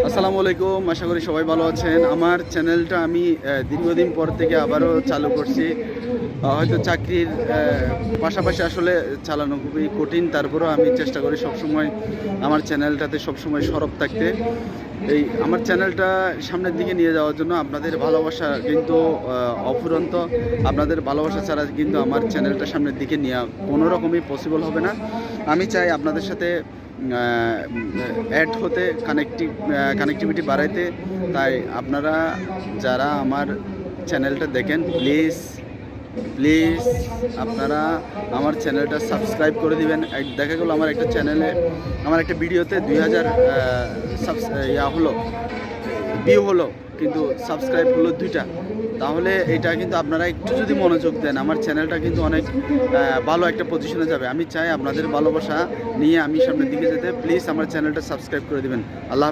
আসসালামু আলাইকুম, আশা করি সবাই ভালো আছেন। আমার চ্যানেলটা আমি দীর্ঘদিন পর থেকে আবারও চালু করছি। হয়তো চাকরির পাশাপাশি আসলে চালানো খুবই কঠিন, তারপরেও আমি চেষ্টা করি সবসময় আমার চ্যানেলটাতে সবসময় সরব থাকতে। এই আমার চ্যানেলটা সামনের দিকে নিয়ে যাওয়ার জন্য আপনাদের ভালোবাসা কিন্তু অফুরন্ত। আপনাদের ভালোবাসা ছাড়া কিন্তু আমার চ্যানেলটা সামনের দিকে নেওয়া কোনো রকমই পসিবল হবে না। আমি চাই আপনাদের সাথে অ্যাড হতে, কানেক্টিভিটি বাড়াইতে। তাই আপনারা যারা আমার চ্যানেলটা দেখেন, প্লিজ প্লিজ আপনারা আমার চ্যানেলটা সাবস্ক্রাইব করে দিবেন। দেখা গেলো আমার একটা চ্যানেলে, আমার একটা ভিডিওতে 2000 ভিউ হলো, কিন্তু সাবস্ক্রাইব হলো 2টা। তাহলে এটা কিন্তু আপনারা একটু যদি মনোযোগ দেন, আমার চ্যানেলটা কিন্তু অনেক ভালো একটা পজিশনে যাবে। আমি চাই আপনাদের ভালোবাসা নিয়ে আমি সামনের দিকে যেতে। প্লিজ আমার চ্যানেলটা সাবস্ক্রাইব করে দিবেন। আল্লাহ।